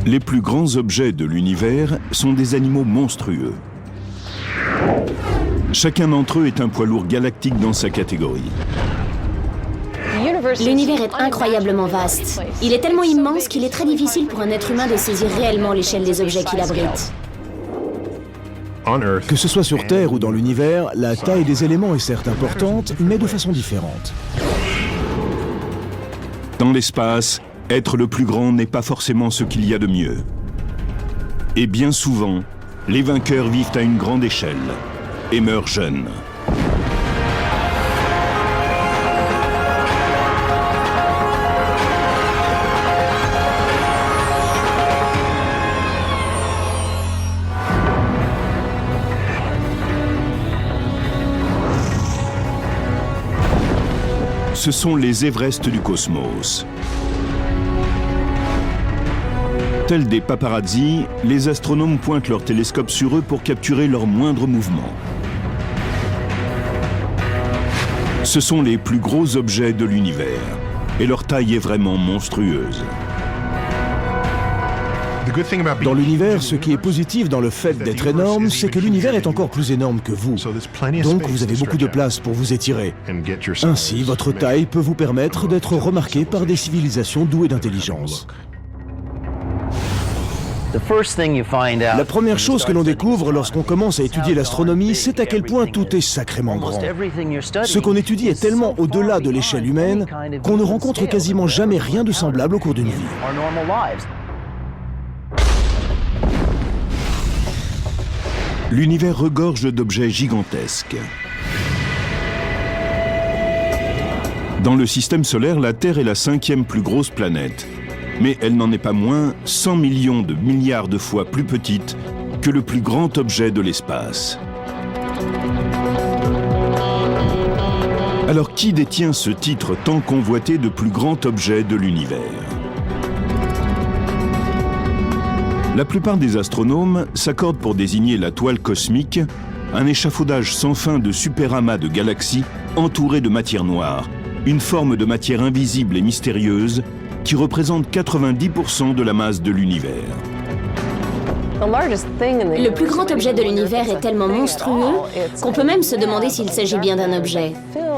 Les plus grands objets de l'univers sont des animaux monstrueux. Chacun d'entre eux est un poids lourd galactique dans sa catégorie. L'univers est incroyablement vaste. Il est tellement immense qu'il est très difficile pour un être humain de saisir réellement l'échelle des objets qu'il abrite. Que ce soit sur Terre ou dans l'univers, la taille des éléments est certes importante, mais de façon différente. Dans l'espace, être le plus grand n'est pas forcément ce qu'il y a de mieux. Et bien souvent, les vainqueurs vivent à une grande échelle et meurent jeunes. Ce sont les Everest du cosmos. Tels des paparazzi, les astronomes pointent leurs télescopes sur eux pour capturer leurs moindres mouvements. Ce sont les plus gros objets de l'univers, et leur taille est vraiment monstrueuse. Dans l'univers, ce qui est positif dans le fait d'être énorme, c'est que l'univers est encore plus énorme que vous. Donc vous avez beaucoup de place pour vous étirer. Ainsi, votre taille peut vous permettre d'être remarqué par des civilisations douées d'intelligence. La première chose que l'on découvre lorsqu'on commence à étudier l'astronomie, c'est à quel point tout est sacrément grand. Ce qu'on étudie est tellement au-delà de l'échelle humaine qu'on ne rencontre quasiment jamais rien de semblable au cours d'une vie. L'univers regorge d'objets gigantesques. Dans le système solaire, la Terre est la 5e plus grosse planète. Mais elle n'en est pas moins 100 millions de milliards de fois plus petite que le plus grand objet de l'espace. Alors qui détient ce titre tant convoité de plus grand objet de l'univers ? La plupart des astronomes s'accordent pour désigner la toile cosmique, un échafaudage sans fin de superamas de galaxies entourées de matière noire, une forme de matière invisible et mystérieuse qui représente 90% de la masse de l'univers. Le plus grand objet de l'univers est tellement monstrueux qu'on peut même se demander s'il s'agit bien d'un objet.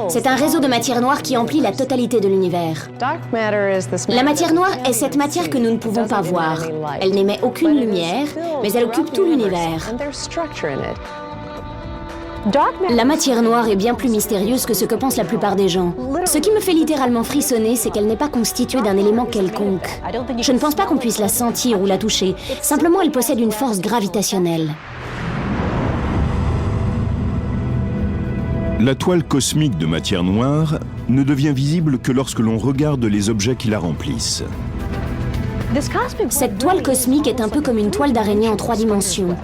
C'est un réseau de matière noire qui emplit la totalité de l'univers. La matière noire est cette matière que nous ne pouvons pas voir. Elle n'émet aucune lumière, mais elle occupe tout l'univers. La matière noire est bien plus mystérieuse que ce que pensent la plupart des gens. Ce qui me fait littéralement frissonner, c'est qu'elle n'est pas constituée d'un élément quelconque. Je ne pense pas qu'on puisse la sentir ou la toucher. Simplement, elle possède une force gravitationnelle. La toile cosmique de matière noire ne devient visible que lorsque l'on regarde les objets qui la remplissent. Cette toile cosmique est un peu comme une toile d'araignée en 3 dimensions.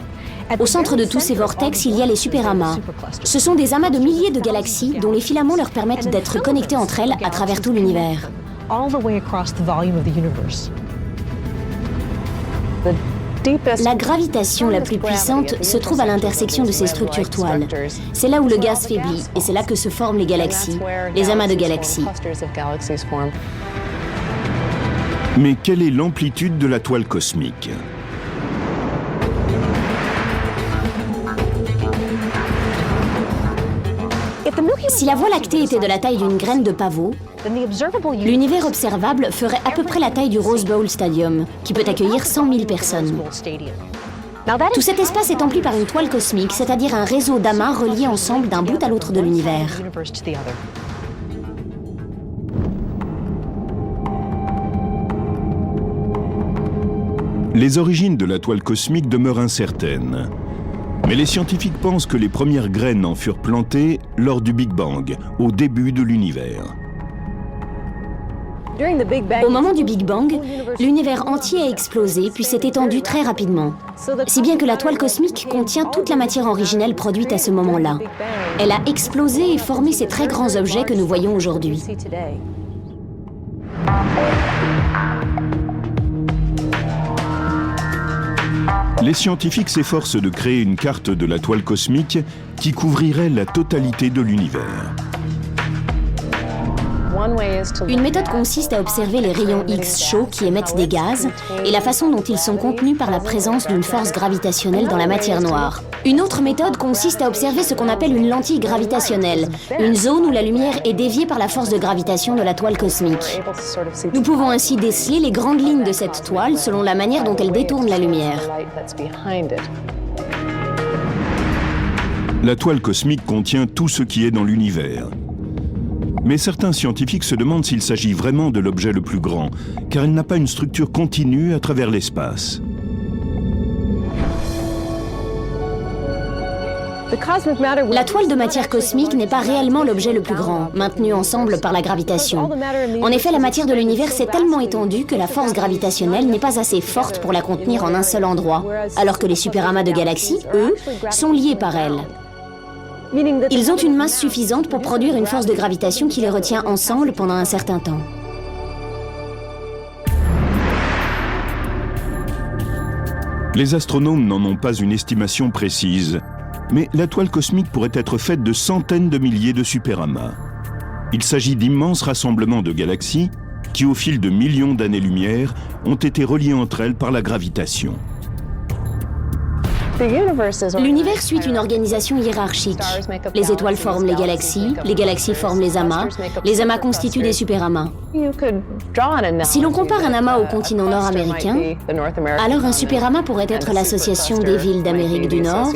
Au centre de tous ces vortex, il y a les superamas. Ce sont des amas de milliers de galaxies dont les filaments leur permettent d'être connectés entre elles à travers tout l'univers. La gravitation la plus puissante se trouve à l'intersection de ces structures toiles. C'est là où le gaz faiblit et c'est là que se forment les galaxies, les amas de galaxies. Mais quelle est l'amplitude de la toile cosmique ? Si la Voie lactée était de la taille d'une graine de pavot, l'univers observable ferait à peu près la taille du Rose Bowl Stadium, qui peut accueillir 100 000 personnes. Tout cet espace est empli par une toile cosmique, c'est-à-dire un réseau d'amas reliés ensemble d'un bout à l'autre de l'univers. Les origines de la toile cosmique demeurent incertaines. Mais les scientifiques pensent que les premières graines en furent plantées lors du Big Bang, au début de l'univers. Au moment du Big Bang, l'univers entier a explosé puis s'est étendu très rapidement. Si bien que la toile cosmique contient toute la matière originelle produite à ce moment-là. Elle a explosé et formé ces très grands objets que nous voyons aujourd'hui. Les scientifiques s'efforcent de créer une carte de la toile cosmique qui couvrirait la totalité de l'univers. Une méthode consiste à observer les rayons X chauds qui émettent des gaz et la façon dont ils sont contenus par la présence d'une force gravitationnelle dans la matière noire. Une autre méthode consiste à observer ce qu'on appelle une lentille gravitationnelle, une zone où la lumière est déviée par la force de gravitation de la toile cosmique. Nous pouvons ainsi déceler les grandes lignes de cette toile selon la manière dont elle détourne la lumière. La toile cosmique contient tout ce qui est dans l'univers. Mais certains scientifiques se demandent s'il s'agit vraiment de l'objet le plus grand, car il n'a pas une structure continue à travers l'espace. La toile de matière cosmique n'est pas réellement l'objet le plus grand, maintenu ensemble par la gravitation. En effet, la matière de l'univers s'est tellement étendue que la force gravitationnelle n'est pas assez forte pour la contenir en un seul endroit, alors que les superamas de galaxies, eux, sont liés par elle. Ils ont une masse suffisante pour produire une force de gravitation qui les retient ensemble pendant un certain temps. Les astronomes n'en ont pas une estimation précise, mais la toile cosmique pourrait être faite de centaines de milliers de superamas. Il s'agit d'immenses rassemblements de galaxies qui, au fil de millions d'années-lumière, ont été reliées entre elles par la gravitation. L'univers suit une organisation hiérarchique. Les étoiles forment les galaxies forment les amas constituent des superamas. Si l'on compare un amas au continent nord-américain, alors un superamas pourrait être l'association des villes d'Amérique du Nord,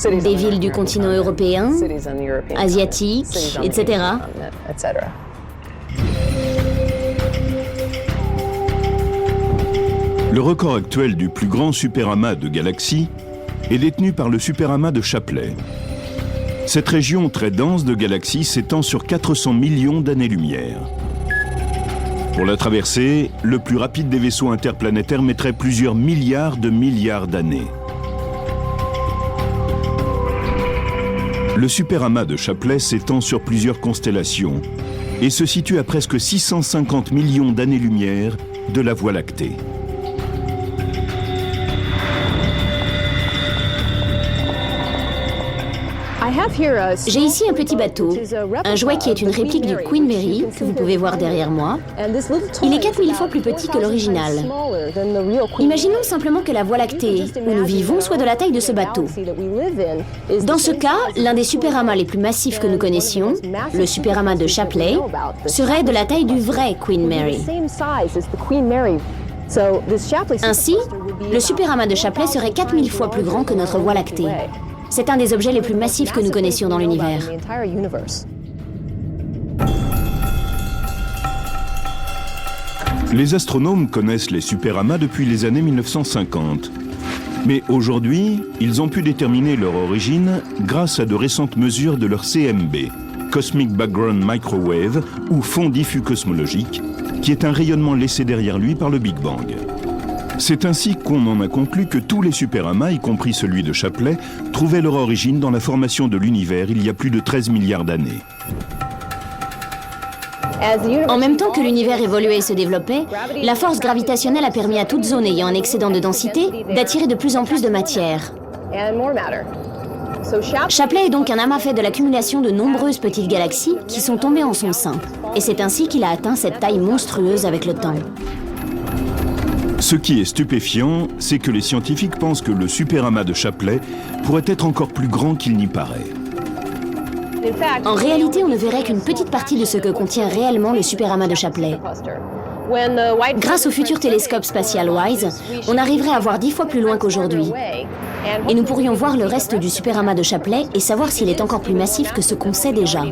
des villes du continent européen, asiatique, etc. Le record actuel du plus grand superamas de galaxies est détenu par le superamas de Chapley. Cette région très dense de galaxies s'étend sur 400 millions d'années-lumière. Pour la traverser, le plus rapide des vaisseaux interplanétaires mettrait plusieurs milliards d'années. Le superamas de Chapley s'étend sur plusieurs constellations et se situe à presque 650 millions d'années-lumière de la Voie lactée. J'ai ici un petit bateau, un jouet qui est une réplique du Queen Mary, que vous pouvez voir derrière moi. Il est 4000 fois plus petit que l'original. Imaginons simplement que la Voie lactée où nous vivons soit de la taille de ce bateau. Dans ce cas, l'un des superamas les plus massifs que nous connaissions, le superamas de Chapley, serait de la taille du vrai Queen Mary. Ainsi, le superamas de Chapley serait 4000 fois plus grand que notre Voie lactée. C'est un des objets les plus massifs que nous connaissions dans l'univers. Les astronomes connaissent les superamas depuis les années 1950. Mais aujourd'hui, ils ont pu déterminer leur origine grâce à de récentes mesures de leur CMB, Cosmic Background Microwave, ou fond diffus cosmologique, qui est un rayonnement laissé derrière lui par le Big Bang. C'est ainsi qu'on en a conclu que tous les superamas, y compris celui de Chapley, trouvaient leur origine dans la formation de l'univers il y a plus de 13 milliards d'années. En même temps que l'univers évoluait et se développait, la force gravitationnelle a permis à toute zone ayant un excédent de densité d'attirer de plus en plus de matière. Chapley est donc un amas fait de l'accumulation de nombreuses petites galaxies qui sont tombées en son sein. Et c'est ainsi qu'il a atteint cette taille monstrueuse avec le temps. Ce qui est stupéfiant, c'est que les scientifiques pensent que le superamas de Chapley pourrait être encore plus grand qu'il n'y paraît. En réalité, on ne verrait qu'une petite partie de ce que contient réellement le superamas de Chapley. Grâce au futur télescope spatial WISE, on arriverait à voir 10 fois plus loin qu'aujourd'hui. Et nous pourrions voir le reste du superamas de Chapley et savoir s'il est encore plus massif que ce qu'on sait déjà.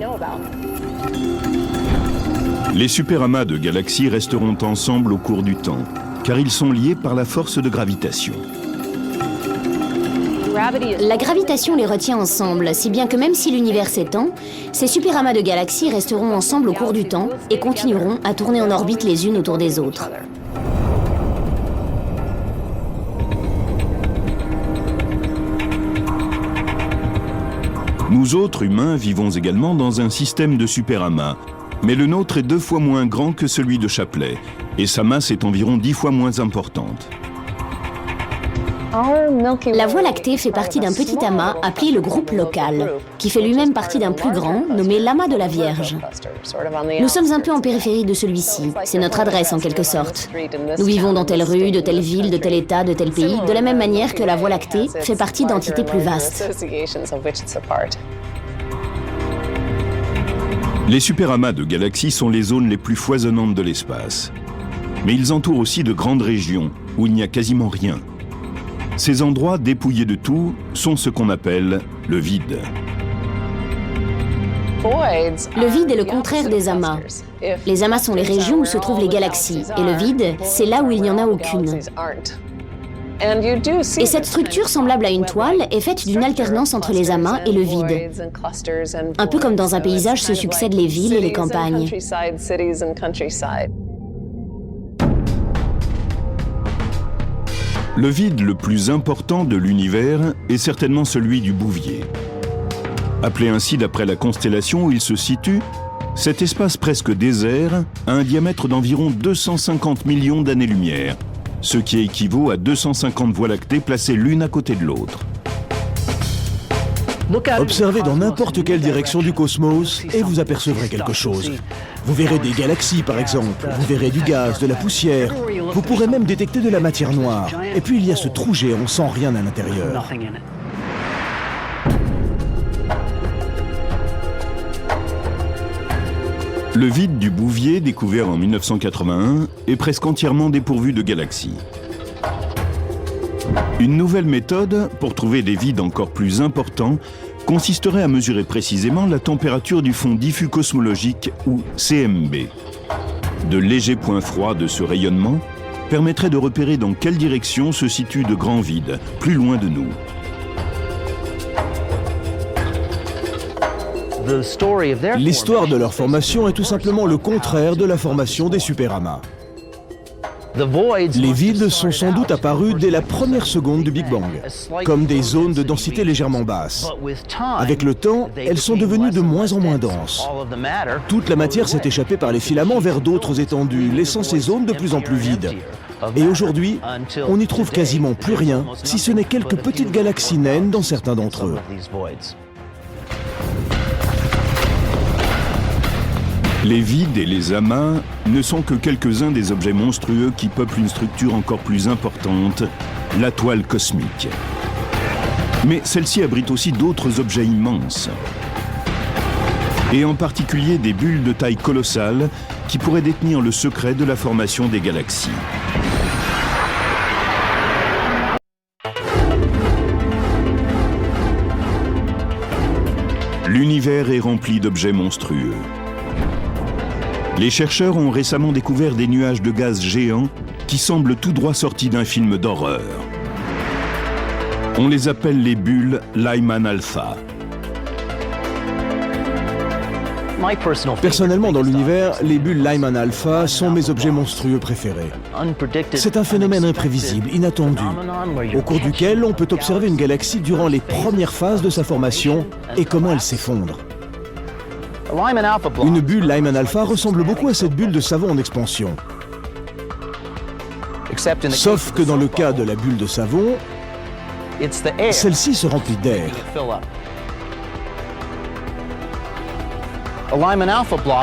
Les superamas de galaxies resteront ensemble au cours du temps, car ils sont liés par la force de gravitation. La gravitation les retient ensemble, si bien que même si l'univers s'étend, ces superamas de galaxies resteront ensemble au cours du temps et continueront à tourner en orbite les unes autour des autres. Nous autres humains vivons également dans un système de superamas, mais le nôtre est 2 fois moins grand que celui de Chapley, et sa masse est environ 10 fois moins importante. La Voie lactée fait partie d'un petit amas appelé le groupe local, qui fait lui-même partie d'un plus grand, nommé l'amas de la Vierge. Nous sommes un peu en périphérie de celui-ci, c'est notre adresse en quelque sorte. Nous vivons dans telle rue, de telle ville, de tel état, de tel pays, de la même manière que la Voie lactée fait partie d'entités plus vastes. Les superamas de galaxies sont les zones les plus foisonnantes de l'espace. Mais ils entourent aussi de grandes régions où il n'y a quasiment rien. Ces endroits dépouillés de tout sont ce qu'on appelle le vide. Le vide est le contraire des amas. Les amas sont les régions où se trouvent les galaxies, et le vide, c'est là où il n'y en a aucune. Et cette structure semblable à une toile est faite d'une alternance entre les amas et le vide. Un peu comme dans un paysage se succèdent les villes et les campagnes. Le vide le plus important de l'univers est certainement celui du Bouvier. Appelé ainsi d'après la constellation où il se situe, cet espace presque désert a un diamètre d'environ 250 millions d'années-lumière, ce qui équivaut à 250 voies lactées placées l'une à côté de l'autre. Observez dans n'importe quelle direction du cosmos et vous apercevrez quelque chose. Vous verrez des galaxies par exemple, vous verrez du gaz, de la poussière, vous pourrez même détecter de la matière noire. Et puis il y a ce trou géant sans rien à l'intérieur. Le vide du Bouvier, découvert en 1981, est presque entièrement dépourvu de galaxies. Une nouvelle méthode pour trouver des vides encore plus importants consisterait à mesurer précisément la température du fond diffus cosmologique, ou CMB. De légers points froids de ce rayonnement permettraient de repérer dans quelle direction se situent de grands vides, plus loin de nous. L'histoire de leur formation est tout simplement le contraire de la formation des superamas. Les vides sont sans doute apparus dès la première seconde du Big Bang, comme des zones de densité légèrement basse. Avec le temps, elles sont devenues de moins en moins denses. Toute la matière s'est échappée par les filaments vers d'autres étendues, laissant ces zones de plus en plus vides. Et aujourd'hui, on n'y trouve quasiment plus rien, si ce n'est quelques petites galaxies naines dans certains d'entre eux. Les vides et les amas ne sont que quelques-uns des objets monstrueux qui peuplent une structure encore plus importante, la toile cosmique. Mais celle-ci abrite aussi d'autres objets immenses. Et en particulier des bulles de taille colossale qui pourraient détenir le secret de la formation des galaxies. L'univers est rempli d'objets monstrueux. Les chercheurs ont récemment découvert des nuages de gaz géants qui semblent tout droit sortis d'un film d'horreur. On les appelle les bulles Lyman alpha. Personnellement, dans l'univers, les bulles Lyman alpha sont mes objets monstrueux préférés. C'est un phénomène imprévisible, inattendu, au cours duquel on peut observer une galaxie durant les premières phases de sa formation et comment elle s'effondre. Une bulle Lyman alpha ressemble beaucoup à cette bulle de savon en expansion. Sauf que dans le cas de la bulle de savon, celle-ci se remplit d'air.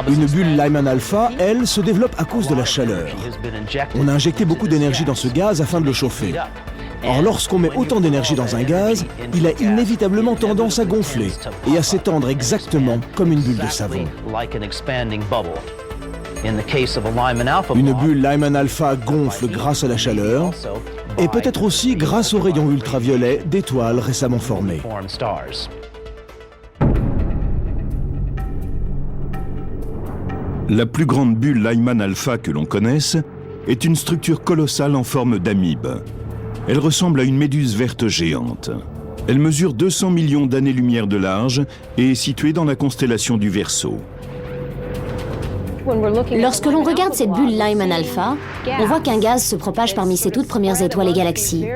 Une bulle Lyman alpha, elle, se développe à cause de la chaleur. On a injecté beaucoup d'énergie dans ce gaz afin de le chauffer. Or, lorsqu'on met autant d'énergie dans un gaz, il a inévitablement tendance à gonfler et à s'étendre exactement comme une bulle de savon. Une bulle Lyman alpha gonfle grâce à la chaleur et peut-être aussi grâce aux rayons ultraviolets d'étoiles récemment formées. La plus grande bulle Lyman alpha que l'on connaisse est une structure colossale en forme d'amibe. Elle ressemble à une méduse verte géante. Elle mesure 200 millions d'années-lumière de large et est située dans la constellation du Verseau. Lorsque l'on regarde cette bulle Lyman alpha, on voit qu'un gaz se propage parmi ses toutes premières étoiles et galaxies.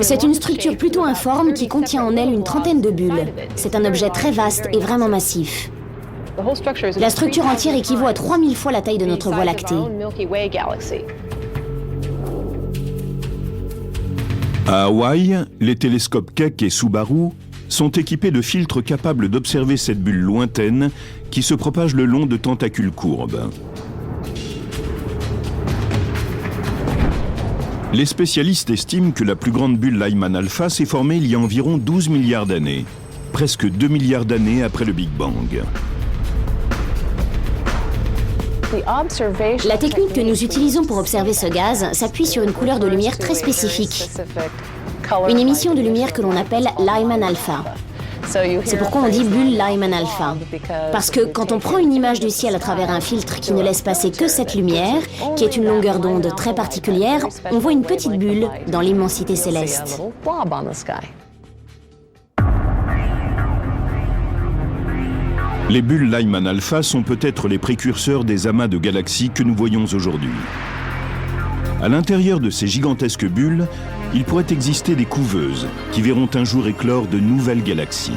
C'est une structure plutôt informe qui contient en elle une trentaine de bulles. C'est un objet très vaste et vraiment massif. La structure entière équivaut à 3000 fois la taille de notre Voie lactée. À Hawaï, les télescopes Keck et Subaru sont équipés de filtres capables d'observer cette bulle lointaine qui se propage le long de tentacules courbes. Les spécialistes estiment que la plus grande bulle Lyman alpha s'est formée il y a environ 12 milliards d'années, presque 2 milliards d'années après le Big Bang. La technique que nous utilisons pour observer ce gaz s'appuie sur une couleur de lumière très spécifique, une émission de lumière que l'on appelle Lyman alpha. C'est pourquoi on dit bulle Lyman alpha. Parce que quand on prend une image du ciel à travers un filtre qui ne laisse passer que cette lumière, qui est une longueur d'onde très particulière, on voit une petite bulle dans l'immensité céleste. Les bulles Lyman alpha sont peut-être les précurseurs des amas de galaxies que nous voyons aujourd'hui. À l'intérieur de ces gigantesques bulles, il pourrait exister des couveuses qui verront un jour éclore de nouvelles galaxies.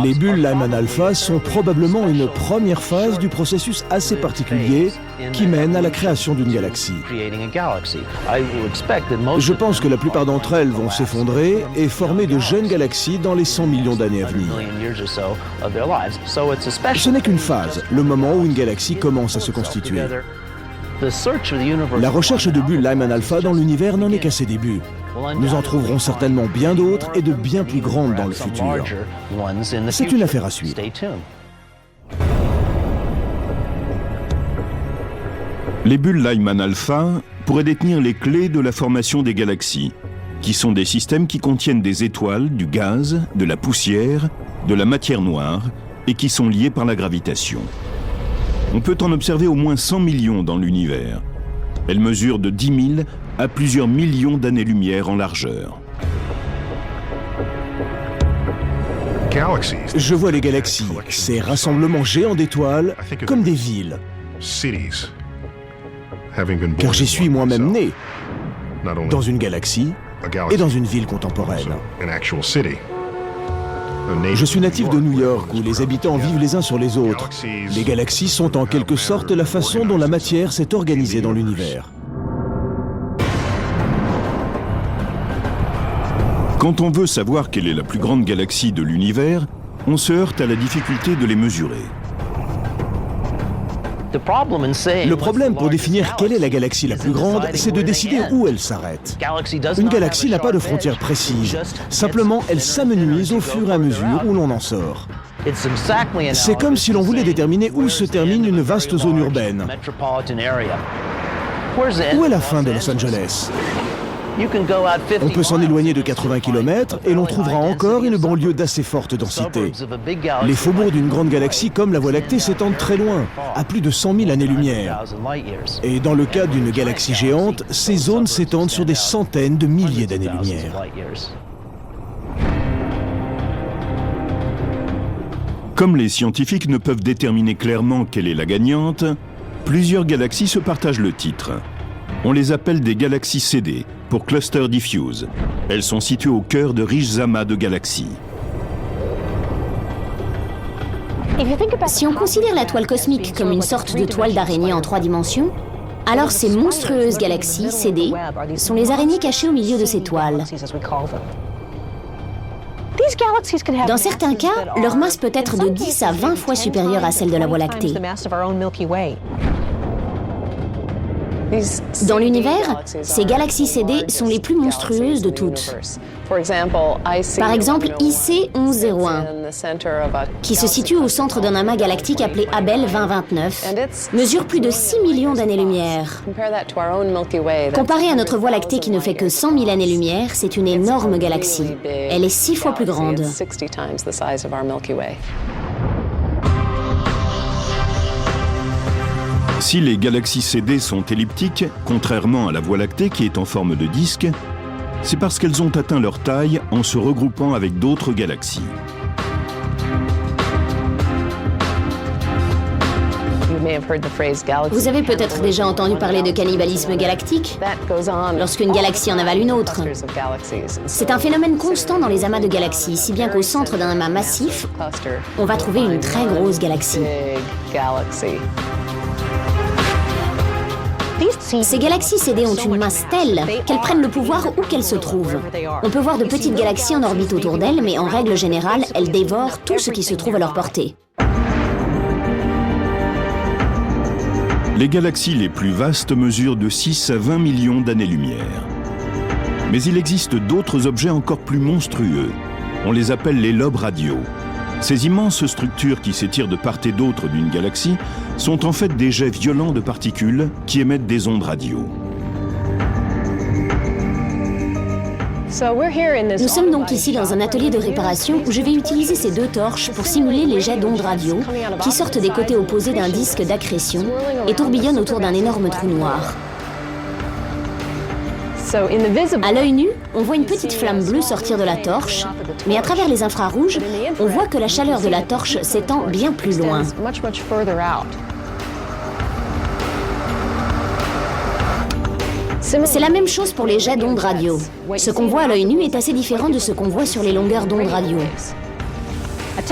Les bulles Lyman alpha sont probablement une première phase du processus assez particulier qui mène à la création d'une galaxie. Je pense que la plupart d'entre elles vont s'effondrer et former de jeunes galaxies dans les 100 millions d'années à venir. Ce n'est qu'une phase, le moment où une galaxie commence à se constituer. La recherche de bulles Lyman alpha dans l'univers n'en est qu'à ses débuts. Nous en trouverons certainement bien d'autres et de bien plus grandes dans le futur. C'est une affaire à suivre. Les bulles Lyman alpha pourraient détenir les clés de la formation des galaxies, qui sont des systèmes qui contiennent des étoiles, du gaz, de la poussière, de la matière noire et qui sont liés par la gravitation. On peut en observer au moins 100 millions dans l'univers. Elles mesurent de 10 000 à plusieurs millions d'années-lumière en largeur. Je vois les galaxies, ces rassemblements géants d'étoiles, comme des villes. Car j'y suis moi-même né, dans une galaxie et dans une ville contemporaine. Je suis natif de New York, où les habitants vivent les uns sur les autres. Les galaxies sont en quelque sorte la façon dont la matière s'est organisée dans l'univers. Quand on veut savoir quelle est la plus grande galaxie de l'univers, on se heurte à la difficulté de les mesurer. Le problème pour définir quelle est la galaxie la plus grande, c'est de décider où elle s'arrête. Une galaxie n'a pas de frontières précises. Simplement, elle s'amenuise au fur et à mesure où l'on en sort. C'est comme si l'on voulait déterminer où se termine une vaste zone urbaine. Où est la fin de Los Angeles ? On peut s'en éloigner de 80 km et l'on trouvera encore une banlieue d'assez forte densité. Les faubourgs d'une grande galaxie comme la Voie lactée s'étendent très loin, à plus de 100 000 années-lumière. Et dans le cas d'une galaxie géante, ces zones s'étendent sur des centaines de milliers d'années-lumière. Comme les scientifiques ne peuvent déterminer clairement quelle est la gagnante, plusieurs galaxies se partagent le titre. On les appelle des galaxies CD, pour Cluster Diffuse. Elles sont situées au cœur de riches amas de galaxies. Si on considère la toile cosmique comme une sorte de toile d'araignée en 3 dimensions, alors ces monstrueuses galaxies, CD, sont les araignées cachées au milieu de ces toiles. Dans certains cas, leur masse peut être de 10 à 20 fois supérieure à celle de la Voie lactée. Dans l'univers, ces galaxies CD sont les plus monstrueuses de toutes. Par exemple, IC 1101, qui se situe au centre d'un amas galactique appelé Abell 2029, mesure plus de 6 millions d'années-lumière. Comparé à notre Voie lactée qui ne fait que 100 000 années-lumière, c'est une énorme galaxie. Elle est 6 fois plus grande. Si les galaxies CD sont elliptiques, contrairement à la Voie lactée qui est en forme de disque, c'est parce qu'elles ont atteint leur taille en se regroupant avec d'autres galaxies. Vous avez peut-être déjà entendu parler de cannibalisme galactique, lorsqu'une galaxie en avale une autre. C'est un phénomène constant dans les amas de galaxies, si bien qu'au centre d'un amas massif, on va trouver une très grosse galaxie. Ces galaxies CD ont une masse telle qu'elles prennent le pouvoir où qu'elles se trouvent. On peut voir de petites galaxies en orbite autour d'elles, mais en règle générale, elles dévorent tout ce qui se trouve à leur portée. Les galaxies les plus vastes mesurent de 6 à 20 millions d'années-lumière. Mais il existe d'autres objets encore plus monstrueux. On les appelle les lobes radiaux. Ces immenses structures qui s'étirent de part et d'autre d'une galaxie sont en fait des jets violents de particules qui émettent des ondes radio. Nous sommes donc ici dans un atelier de réparation où je vais utiliser ces deux torches pour simuler les jets d'ondes radio qui sortent des côtés opposés d'un disque d'accrétion et tourbillonnent autour d'un énorme trou noir. À l'œil nu, on voit une petite flamme bleue sortir de la torche, mais à travers les infrarouges, on voit que la chaleur de la torche s'étend bien plus loin. C'est la même chose pour les jets d'ondes radio. Ce qu'on voit à l'œil nu est assez différent de ce qu'on voit sur les longueurs d'onde radio.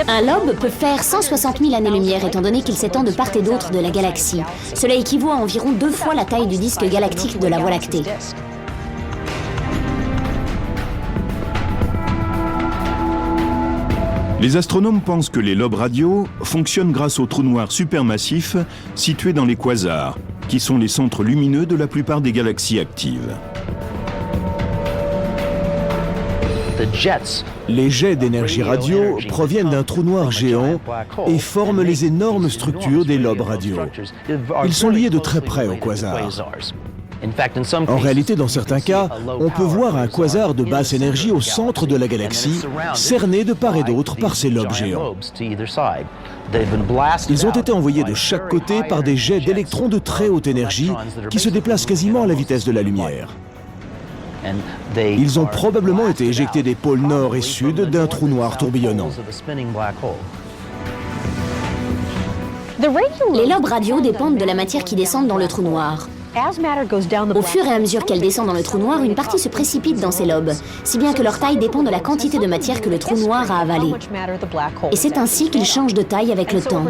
Un lobe peut faire 160 000 années-lumière étant donné qu'il s'étend de part et d'autre de la galaxie. Cela équivaut à environ 2 fois la taille du disque galactique de la Voie lactée. Les astronomes pensent que les lobes radio fonctionnent grâce aux trous noirs supermassifs situés dans les quasars, qui sont les centres lumineux de la plupart des galaxies actives. Les jets d'énergie radio proviennent d'un trou noir géant et forment les énormes structures des lobes radio. Ils sont liés de très près au quasar. En réalité, dans certains cas, on peut voir un quasar de basse énergie au centre de la galaxie, cerné de part et d'autre par ces lobes géants. Ils ont été envoyés de chaque côté par des jets d'électrons de très haute énergie qui se déplacent quasiment à la vitesse de la lumière. Ils ont probablement été éjectés des pôles nord et sud d'un trou noir tourbillonnant. Les lobes radio dépendent de la matière qui descend dans le trou noir. Au fur et à mesure qu'elle descend dans le trou noir, une partie se précipite dans ces lobes, si bien que leur taille dépend de la quantité de matière que le trou noir a avalée. Et c'est ainsi qu'ils changent de taille avec le temps.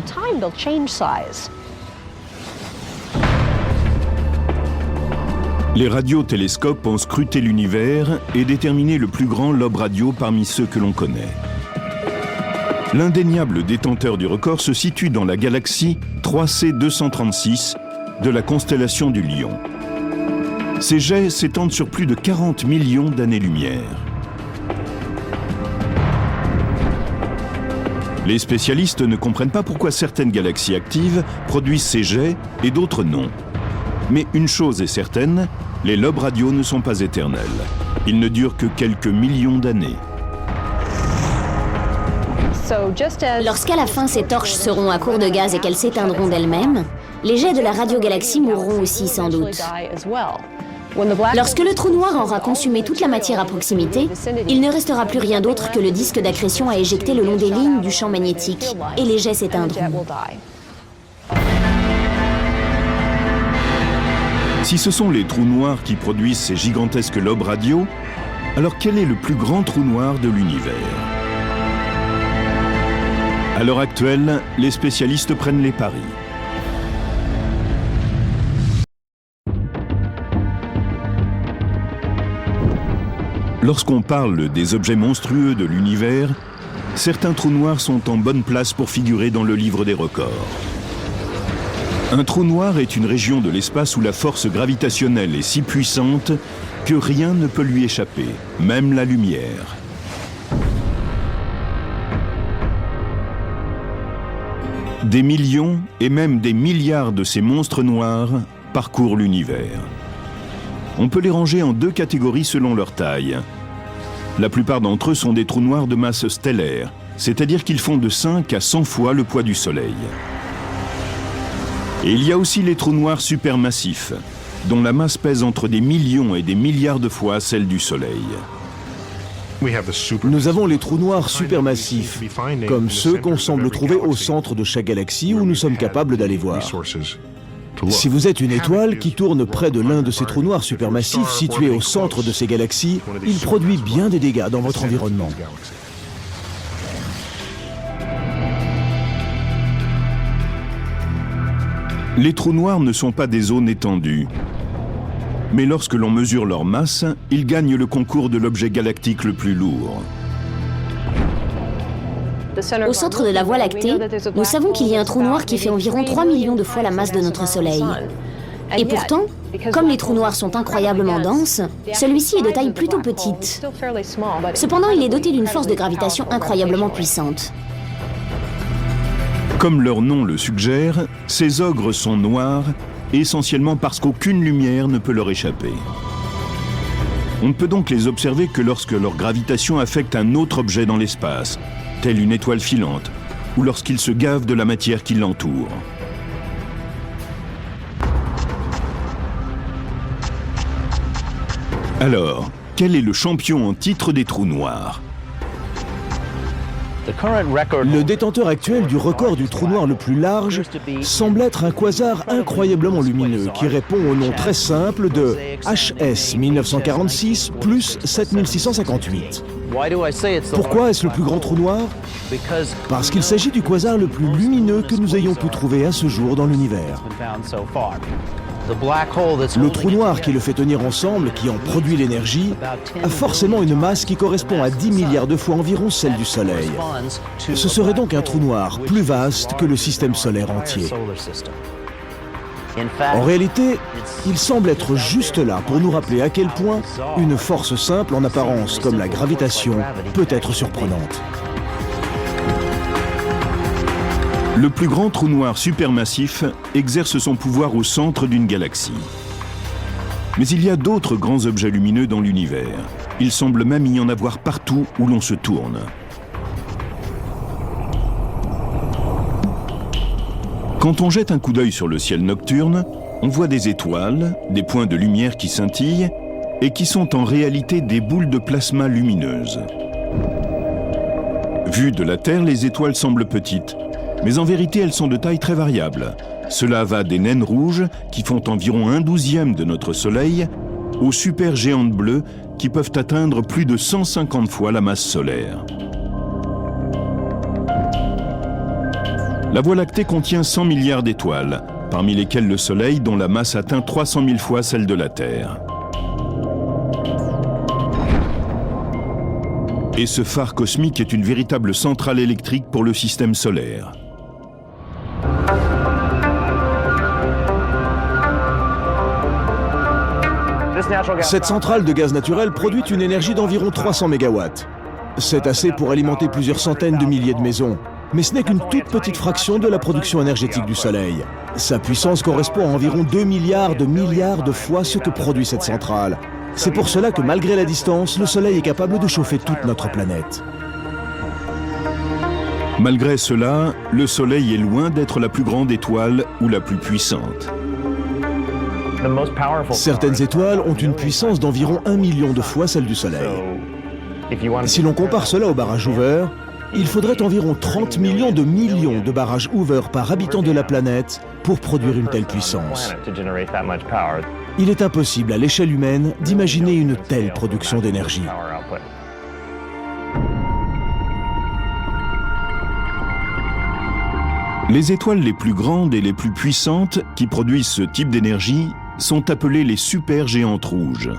Les radiotélescopes ont scruté l'univers et déterminé le plus grand lobe radio parmi ceux que l'on connaît. L'indéniable détenteur du record se situe dans la galaxie 3C236 de la constellation du Lion. Ces jets s'étendent sur plus de 40 millions d'années-lumière. Les spécialistes ne comprennent pas pourquoi certaines galaxies actives produisent ces jets et d'autres non. Mais une chose est certaine, les lobes radio ne sont pas éternels. Ils ne durent que quelques millions d'années. Lorsqu'à la fin ces torches seront à court de gaz et qu'elles s'éteindront d'elles-mêmes, les jets de la radiogalaxie mourront aussi sans doute. Lorsque le trou noir aura consumé toute la matière à proximité, il ne restera plus rien d'autre que le disque d'accrétion à éjecter le long des lignes du champ magnétique, et les jets s'éteindront. Si ce sont les trous noirs qui produisent ces gigantesques lobes radio, alors quel est le plus grand trou noir de l'univers ? À l'heure actuelle, les spécialistes prennent les paris. Lorsqu'on parle des objets monstrueux de l'univers, certains trous noirs sont en bonne place pour figurer dans le livre des records. Un trou noir est une région de l'espace où la force gravitationnelle est si puissante que rien ne peut lui échapper, même la lumière. Des millions et même des milliards de ces monstres noirs parcourent l'univers. On peut les ranger en 2 catégories selon leur taille. La plupart d'entre eux sont des trous noirs de masse stellaire, c'est-à-dire qu'ils font de 5 à 100 fois le poids du Soleil. Et il y a aussi les trous noirs supermassifs, dont la masse pèse entre des millions et des milliards de fois celle du Soleil. Nous avons les trous noirs supermassifs, comme ceux qu'on semble trouver au centre de chaque galaxie où nous sommes capables d'aller voir. Si vous êtes une étoile qui tourne près de l'un de ces trous noirs supermassifs situés au centre de ces galaxies, il produit bien des dégâts dans votre environnement. Les trous noirs ne sont pas des zones étendues. Mais lorsque l'on mesure leur masse, ils gagnent le concours de l'objet galactique le plus lourd. Au centre de la Voie lactée, nous savons qu'il y a un trou noir qui fait environ 3 millions de fois la masse de notre Soleil. Et pourtant, comme les trous noirs sont incroyablement denses, celui-ci est de taille plutôt petite. Cependant, il est doté d'une force de gravitation incroyablement puissante. Comme leur nom le suggère, ces ogres sont noirs, essentiellement parce qu'aucune lumière ne peut leur échapper. On ne peut donc les observer que lorsque leur gravitation affecte un autre objet dans l'espace, telle une étoile filante, ou lorsqu'ils se gavent de la matière qui l'entoure. Alors, quel est le champion en titre des trous noirs? Le détenteur actuel du record du trou noir le plus large semble être un quasar incroyablement lumineux qui répond au nom très simple de HS 1946 plus 7658. Pourquoi est-ce le plus grand trou noir? Parce qu'il s'agit du quasar le plus lumineux que nous ayons pu trouver à ce jour dans l'univers. Le trou noir qui le fait tenir ensemble, qui en produit l'énergie, a forcément une masse qui correspond à 10 milliards de fois environ celle du Soleil. Ce serait donc un trou noir plus vaste que le système solaire entier. En réalité, il semble être juste là pour nous rappeler à quel point une force simple en apparence comme la gravitation peut être surprenante. Le plus grand trou noir supermassif exerce son pouvoir au centre d'une galaxie. Mais il y a d'autres grands objets lumineux dans l'univers. Il semble même y en avoir partout où l'on se tourne. Quand on jette un coup d'œil sur le ciel nocturne, on voit des étoiles, des points de lumière qui scintillent et qui sont en réalité des boules de plasma lumineuses. Vues de la Terre, les étoiles semblent petites. Mais en vérité, elles sont de taille très variable. Cela va des naines rouges, qui font environ 1/12e de notre Soleil, aux supergéantes bleues, qui peuvent atteindre plus de 150 fois la masse solaire. La Voie lactée contient 100 milliards d'étoiles, parmi lesquelles le Soleil, dont la masse atteint 300 000 fois celle de la Terre. Et ce phare cosmique est une véritable centrale électrique pour le système solaire. Cette centrale de gaz naturel produit une énergie d'environ 300 MW. C'est assez pour alimenter plusieurs centaines de milliers de maisons. Mais ce n'est qu'une toute petite fraction de la production énergétique du Soleil. Sa puissance correspond à environ 2 milliards de fois ce que produit cette centrale. C'est pour cela que malgré la distance, le Soleil est capable de chauffer toute notre planète. Malgré cela, le Soleil est loin d'être la plus grande étoile ou la plus puissante. Certaines étoiles ont une puissance d'environ 1 million de fois celle du Soleil. Si l'on compare cela au barrage Hoover, il faudrait environ 30 millions de barrages Hoover par habitant de la planète pour produire une telle puissance. Il est impossible à l'échelle humaine d'imaginer une telle production d'énergie. Les étoiles les plus grandes et les plus puissantes qui produisent ce type d'énergie sont appelées les supergéantes rouges.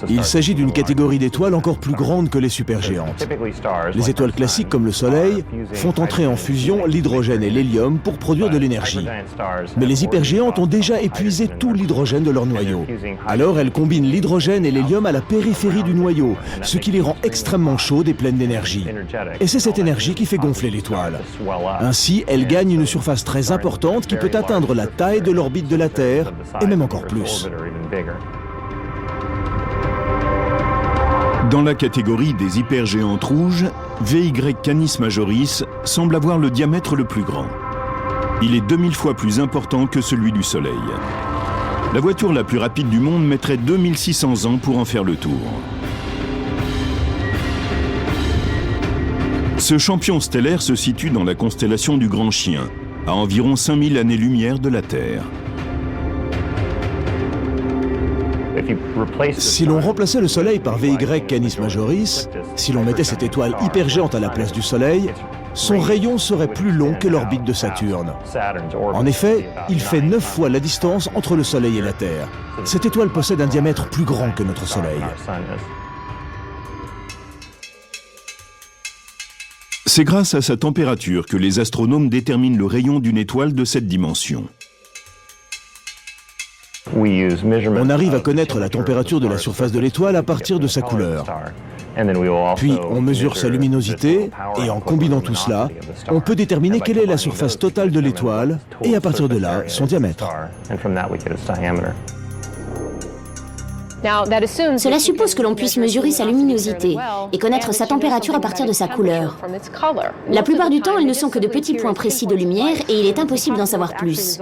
Il s'agit d'une catégorie d'étoiles encore plus grande que les supergéantes. Les étoiles classiques comme le Soleil font entrer en fusion l'hydrogène et l'hélium pour produire de l'énergie. Mais les hypergéantes ont déjà épuisé tout l'hydrogène de leur noyau. Alors elles combinent l'hydrogène et l'hélium à la périphérie du noyau, ce qui les rend extrêmement chaudes et pleines d'énergie. Et c'est cette énergie qui fait gonfler l'étoile. Ainsi, elle gagne une surface très importante qui peut atteindre la taille de l'orbite de la Terre, et même encore plus. Dans la catégorie des hypergéantes rouges, VY Canis Majoris semble avoir le diamètre le plus grand. Il est 2000 fois plus important que celui du Soleil. La voiture la plus rapide du monde mettrait 2600 ans pour en faire le tour. Ce champion stellaire se situe dans la constellation du Grand Chien, à environ 5000 années-lumière de la Terre. Si l'on remplaçait le Soleil par VY Canis Majoris, si l'on mettait cette étoile hypergéante à la place du Soleil, son rayon serait plus long que l'orbite de Saturne. En effet, il fait 9 fois la distance entre le Soleil et la Terre. Cette étoile possède un diamètre plus grand que notre Soleil. C'est grâce à sa température que les astronomes déterminent le rayon d'une étoile de cette dimension. On arrive à connaître la température de la surface de l'étoile à partir de sa couleur. Puis on mesure sa luminosité et en combinant tout cela, on peut déterminer quelle est la surface totale de l'étoile et à partir de là, son diamètre. Cela suppose que l'on puisse mesurer sa luminosité et connaître sa température à partir de sa couleur. La plupart du temps, elles ne sont que de petits points précis de lumière et il est impossible d'en savoir plus.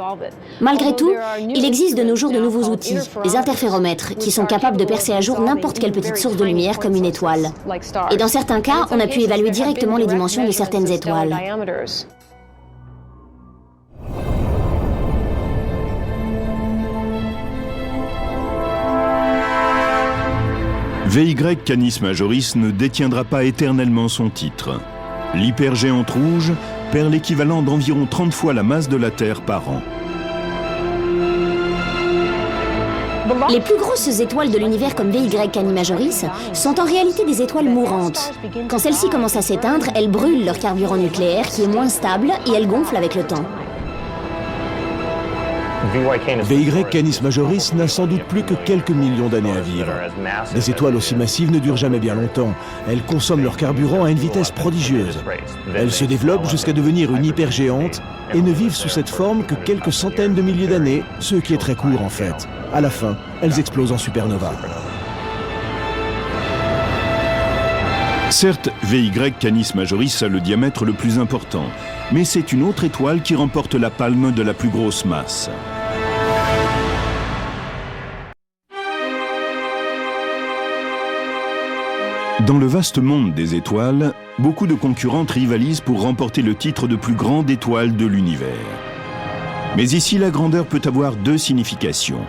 Malgré tout, il existe de nos jours de nouveaux outils, les interféromètres, qui sont capables de percer à jour n'importe quelle petite source de lumière comme une étoile. Et dans certains cas, on a pu évaluer directement les dimensions de certaines étoiles. VY Canis Majoris ne détiendra pas éternellement son titre. L'hypergéante rouge perd l'équivalent d'environ 30 fois la masse de la Terre par an. Les plus grosses étoiles de l'univers comme VY Canis Majoris sont en réalité des étoiles mourantes. Quand celles-ci commencent à s'éteindre, elles brûlent leur carburant nucléaire qui est moins stable et elles gonflent avec le temps. VY Canis Majoris n'a sans doute plus que quelques millions d'années à vivre. Des étoiles aussi massives ne durent jamais bien longtemps. Elles consomment leur carburant à une vitesse prodigieuse. Elles se développent jusqu'à devenir une hypergéante et ne vivent sous cette forme que quelques centaines de milliers d'années, ce qui est très court en fait. À la fin, elles explosent en supernova. Certes, VY Canis Majoris a le diamètre le plus important, mais c'est une autre étoile qui remporte la palme de la plus grosse masse. Dans le vaste monde des étoiles, beaucoup de concurrentes rivalisent pour remporter le titre de plus grande étoile de l'univers. Mais ici, la grandeur peut avoir deux significations.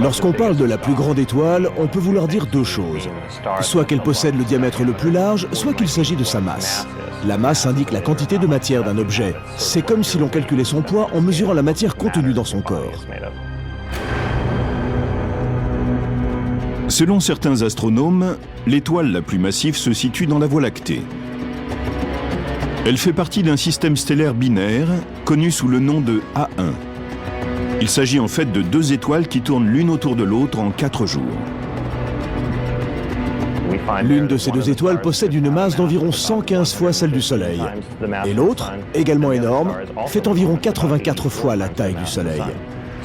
Lorsqu'on parle de la plus grande étoile, on peut vouloir dire deux choses. Soit qu'elle possède le diamètre le plus large, soit qu'il s'agit de sa masse. La masse indique la quantité de matière d'un objet. C'est comme si l'on calculait son poids en mesurant la matière contenue dans son corps. Selon certains astronomes, l'étoile la plus massive se situe dans la Voie lactée. Elle fait partie d'un système stellaire binaire, connu sous le nom de A1. Il s'agit en fait de deux étoiles qui tournent l'une autour de l'autre en 4 jours. L'une de ces deux étoiles possède une masse d'environ 115 fois celle du Soleil. Et l'autre, également énorme, fait environ 84 fois la taille du Soleil.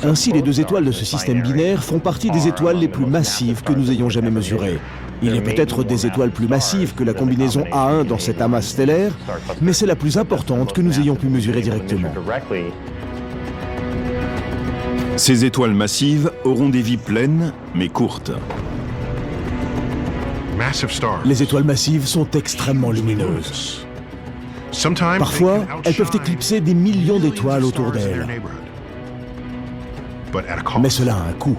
Ainsi, les deux étoiles de ce système binaire font partie des étoiles les plus massives que nous ayons jamais mesurées. Il y a peut-être des étoiles plus massives que la combinaison A1 dans cet amas stellaire, mais c'est la plus importante que nous ayons pu mesurer directement. Ces étoiles massives auront des vies pleines, mais courtes. Les étoiles massives sont extrêmement lumineuses. Parfois, elles peuvent éclipser des millions d'étoiles autour d'elles. Mais cela a un coût.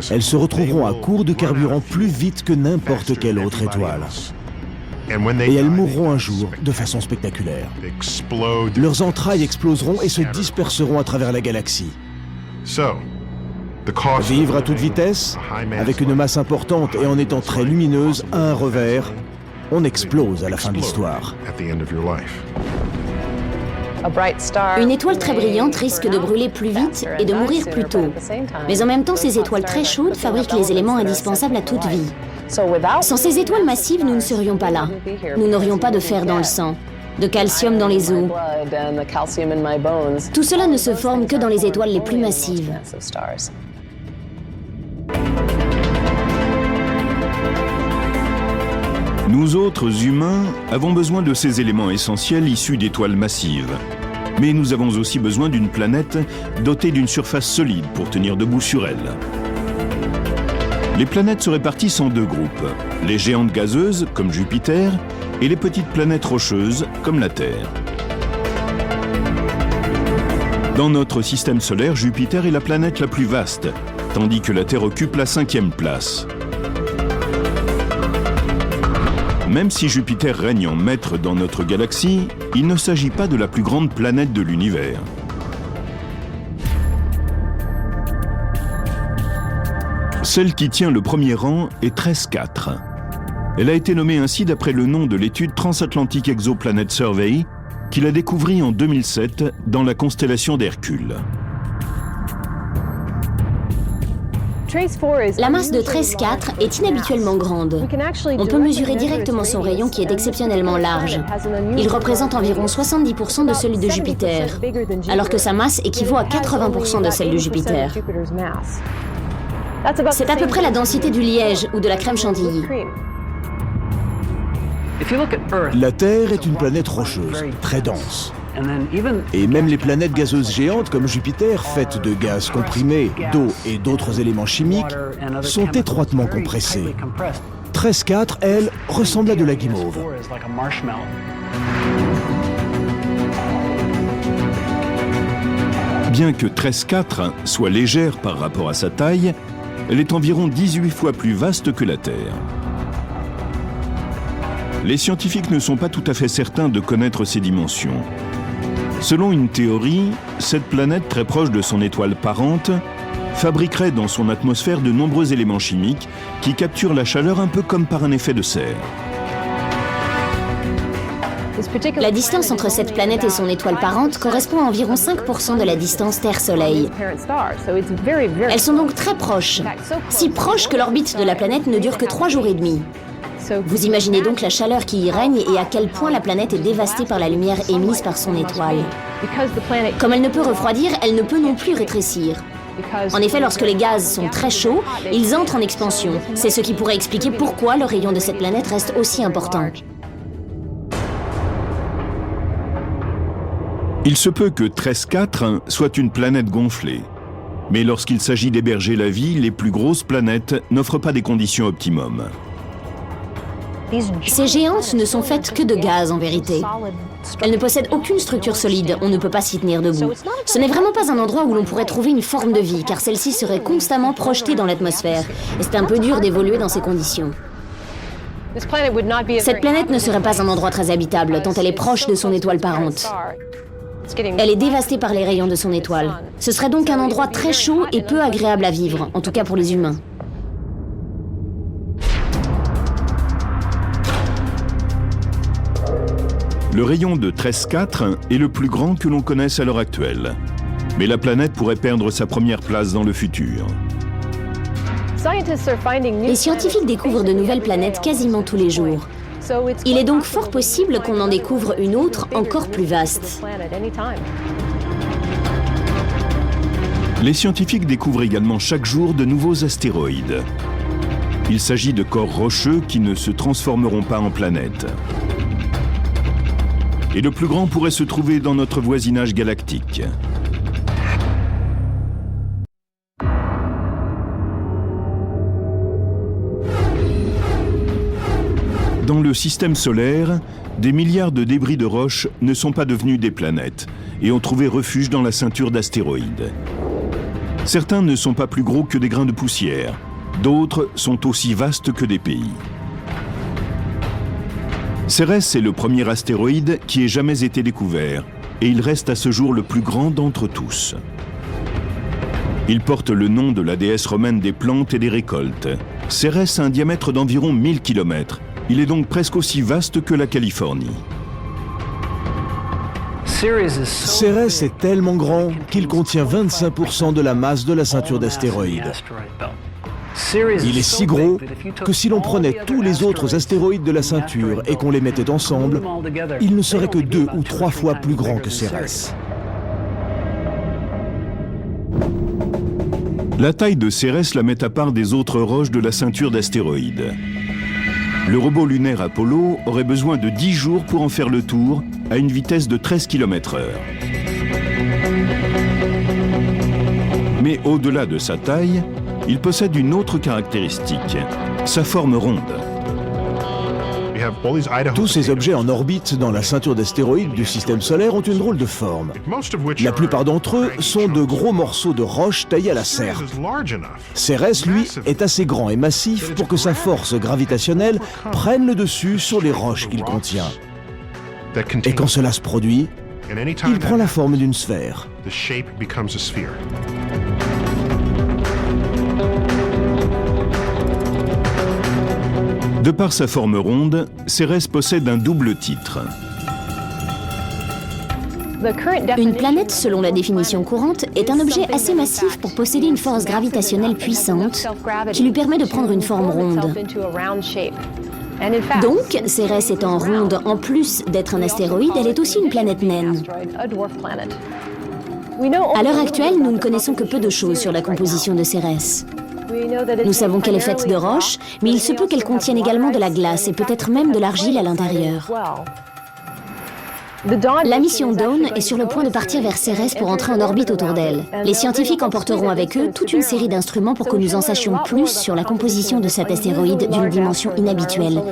Elles se retrouveront à court de carburant plus vite que n'importe quelle autre étoile. Et elles mourront un jour de façon spectaculaire. Leurs entrailles exploseront et se disperseront à travers la galaxie. Vivre à toute vitesse, avec une masse importante et en étant très lumineuse, a un revers. On explose à la fin de l'histoire. Une étoile très brillante risque de brûler plus vite et de mourir plus tôt. Mais en même temps, ces étoiles très chaudes fabriquent les éléments indispensables à toute vie. Sans ces étoiles massives, nous ne serions pas là. Nous n'aurions pas de fer dans le sang, de calcium dans les os. Tout cela ne se forme que dans les étoiles les plus massives. Nous autres humains avons besoin de ces éléments essentiels issus d'étoiles massives. Mais nous avons aussi besoin d'une planète dotée d'une surface solide pour tenir debout sur elle. Les planètes se répartissent en deux groupes, les géantes gazeuses, comme Jupiter, et les petites planètes rocheuses, comme la Terre. Dans notre système solaire, Jupiter est la planète la plus vaste, tandis que la Terre occupe la 5e place. Même si Jupiter règne en maître dans notre galaxie, il ne s'agit pas de la plus grande planète de l'univers. Celle qui tient le premier rang est TRES 4. Elle a été nommée ainsi d'après le nom de l'étude Transatlantic Exoplanet Survey qu'il a découvert en 2007 dans la constellation d'Hercule. La masse de TRES 4 est inhabituellement grande. On peut mesurer directement son rayon qui est exceptionnellement large. Il représente environ 70% de celui de Jupiter, alors que sa masse équivaut à 80% de celle de Jupiter. C'est à peu près la densité du liège ou de la crème chantilly. La Terre est une planète rocheuse, très dense. Et même les planètes gazeuses géantes comme Jupiter, faites de gaz comprimé, d'eau et d'autres éléments chimiques, sont étroitement compressées. TRES 4, elle, ressemble à de la guimauve. Bien que TRES 4 soit légère par rapport à sa taille, elle est environ 18 fois plus vaste que la Terre. Les scientifiques ne sont pas tout à fait certains de connaître ses dimensions. Selon une théorie, cette planète très proche de son étoile parente fabriquerait dans son atmosphère de nombreux éléments chimiques qui capturent la chaleur un peu comme par un effet de serre. La distance entre cette planète et son étoile parente correspond à environ 5% de la distance Terre-Soleil. Elles sont donc très proches, si proches que l'orbite de la planète ne dure que 3 jours et demi. Vous imaginez donc la chaleur qui y règne et à quel point la planète est dévastée par la lumière émise par son étoile. Comme elle ne peut refroidir, elle ne peut non plus rétrécir. En effet, lorsque les gaz sont très chauds, ils entrent en expansion. C'est ce qui pourrait expliquer pourquoi le rayon de cette planète reste aussi important. Il se peut que TRES 4 soit une planète gonflée. Mais lorsqu'il s'agit d'héberger la vie, les plus grosses planètes n'offrent pas des conditions optimum. Ces géantes ne sont faites que de gaz en vérité. Elles ne possèdent aucune structure solide, on ne peut pas s'y tenir debout. Ce n'est vraiment pas un endroit où l'on pourrait trouver une forme de vie, car celle-ci serait constamment projetée dans l'atmosphère. Et c'est un peu dur d'évoluer dans ces conditions. Cette planète ne serait pas un endroit très habitable, tant elle est proche de son étoile parente. Elle est dévastée par les rayons de son étoile. Ce serait donc un endroit très chaud et peu agréable à vivre, en tout cas pour les humains. Le rayon de TRES 4 est le plus grand que l'on connaisse à l'heure actuelle. Mais la planète pourrait perdre sa première place dans le futur. Les scientifiques découvrent de nouvelles planètes quasiment tous les jours. Il est donc fort possible qu'on en découvre une autre encore plus vaste. Les scientifiques découvrent également chaque jour de nouveaux astéroïdes. Il s'agit de corps rocheux qui ne se transformeront pas en planètes. Et le plus grand pourrait se trouver dans notre voisinage galactique. Dans le système solaire, des milliards de débris de roches ne sont pas devenus des planètes et ont trouvé refuge dans la ceinture d'astéroïdes. Certains ne sont pas plus gros que des grains de poussière, d'autres sont aussi vastes que des pays. Cérès est le premier astéroïde qui ait jamais été découvert et il reste à ce jour le plus grand d'entre tous. Il porte le nom de la déesse romaine des plantes et des récoltes. Cérès a un diamètre d'environ 1000 km. Il est donc presque aussi vaste que la Californie. Cérès est tellement grand qu'il contient 25% de la masse de la ceinture d'astéroïdes. Il est si gros que si l'on prenait tous les autres astéroïdes de la ceinture et qu'on les mettait ensemble, il ne serait que 2 ou 3 fois plus grand que Cérès. La taille de Cérès la met à part des autres roches de la ceinture d'astéroïdes. Le robot lunaire Apollo aurait besoin de 10 jours pour en faire le tour à une vitesse de 13 km/h. Mais au-delà de sa taille, il possède une autre caractéristique, sa forme ronde. Tous ces objets en orbite dans la ceinture d'astéroïdes du système solaire ont une drôle de forme. La plupart d'entre eux sont de gros morceaux de roche taillés à la serpe. Cérès, lui, est assez grand et massif pour que sa force gravitationnelle prenne le dessus sur les roches qu'il contient. Et quand cela se produit, il prend la forme d'une sphère. De par sa forme ronde, Cérès possède un double titre. Une planète, selon la définition courante, est un objet assez massif pour posséder une force gravitationnelle puissante qui lui permet de prendre une forme ronde. Donc, Cérès étant ronde, en plus d'être un astéroïde, elle est aussi une planète naine. À l'heure actuelle, nous ne connaissons que peu de choses sur la composition de Cérès. Nous savons qu'elle est faite de roches, mais il se peut qu'elle contienne également de la glace et peut-être même de l'argile à l'intérieur. La mission Dawn est sur le point de partir vers Cérès pour entrer en orbite autour d'elle. Les scientifiques emporteront avec eux toute une série d'instruments pour que nous en sachions plus sur la composition de cet astéroïde d'une dimension inhabituelle.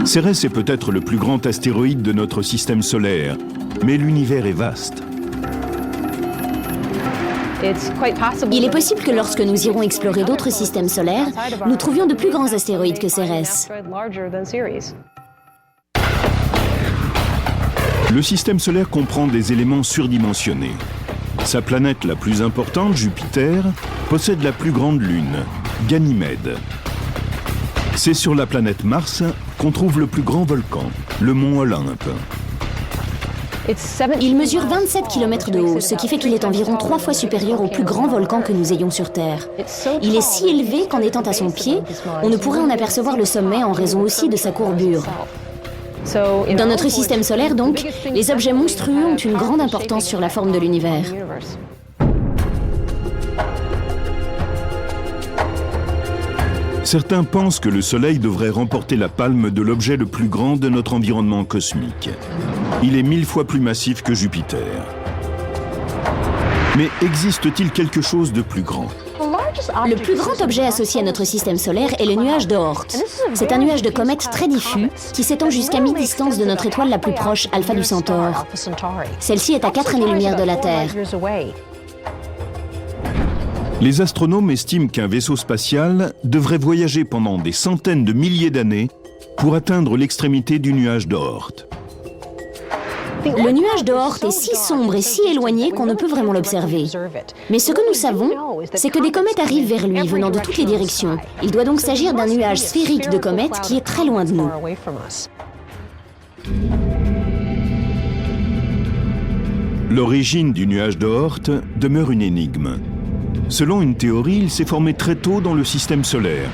Cérès est peut-être le plus grand astéroïde de notre système solaire, mais l'univers est vaste. Il est possible que lorsque nous irons explorer d'autres systèmes solaires, nous trouvions de plus grands astéroïdes que Cérès. Le système solaire comprend des éléments surdimensionnés. Sa planète la plus importante, Jupiter, possède la plus grande lune, Ganymède. C'est sur la planète Mars qu'on trouve le plus grand volcan, le mont Olympe. Il mesure 27 km de haut, ce qui fait qu'il est environ 3 fois supérieur au plus grand volcan que nous ayons sur Terre. Il est si élevé qu'en étant à son pied, on ne pourrait en apercevoir le sommet en raison aussi de sa courbure. Dans notre système solaire, donc, les objets monstrueux ont une grande importance sur la forme de l'univers. Certains pensent que le Soleil devrait remporter la palme de l'objet le plus grand de notre environnement cosmique. Il est 1000 fois plus massif que Jupiter. Mais existe-t-il quelque chose de plus grand ? Le plus grand objet associé à notre système solaire est le nuage d'Oort. C'est un nuage de comètes très diffus qui s'étend jusqu'à mi-distance de notre étoile la plus proche, Alpha du Centaure. Celle-ci est à 4 années-lumière de la Terre. Les astronomes estiment qu'un vaisseau spatial devrait voyager pendant des centaines de milliers d'années pour atteindre l'extrémité du nuage d'Oort. Le nuage d'Oort est si sombre et si éloigné qu'on ne peut vraiment l'observer. Mais ce que nous savons, c'est que des comètes arrivent vers lui venant de toutes les directions. Il doit donc s'agir d'un nuage sphérique de comètes qui est très loin de nous. L'origine du nuage d'Oort demeure une énigme. Selon une théorie, il s'est formé très tôt dans le système solaire.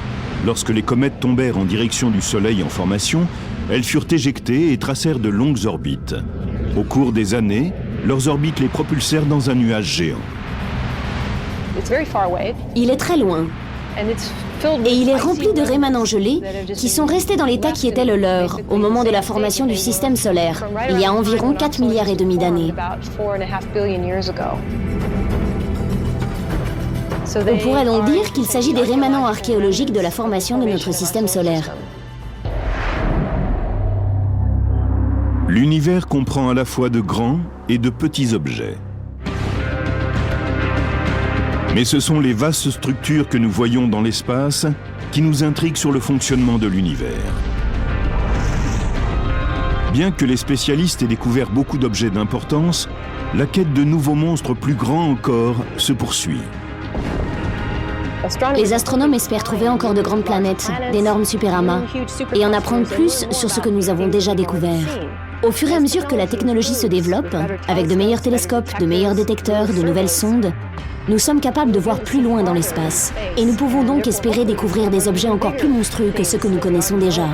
Lorsque les comètes tombèrent en direction du Soleil en formation, elles furent éjectées et tracèrent de longues orbites. Au cours des années, leurs orbites les propulsèrent dans un nuage géant. Il est très loin. Et il est rempli de rémanents gelés qui sont restés dans l'état qui était le leur au moment de la formation du système solaire, il y a environ 4,5 milliards d'années. On pourrait donc dire qu'il s'agit des rémanents archéologiques de la formation de notre système solaire. L'univers comprend à la fois de grands et de petits objets. Mais ce sont les vastes structures que nous voyons dans l'espace qui nous intriguent sur le fonctionnement de l'univers. Bien que les spécialistes aient découvert beaucoup d'objets d'importance, la quête de nouveaux monstres plus grands encore se poursuit. Les astronomes espèrent trouver encore de grandes planètes, d'énormes superamas, et en apprendre plus sur ce que nous avons déjà découvert. Au fur et à mesure que la technologie se développe, avec de meilleurs télescopes, de meilleurs détecteurs, de nouvelles sondes, nous sommes capables de voir plus loin dans l'espace. Et nous pouvons donc espérer découvrir des objets encore plus monstrueux que ceux que nous connaissons déjà.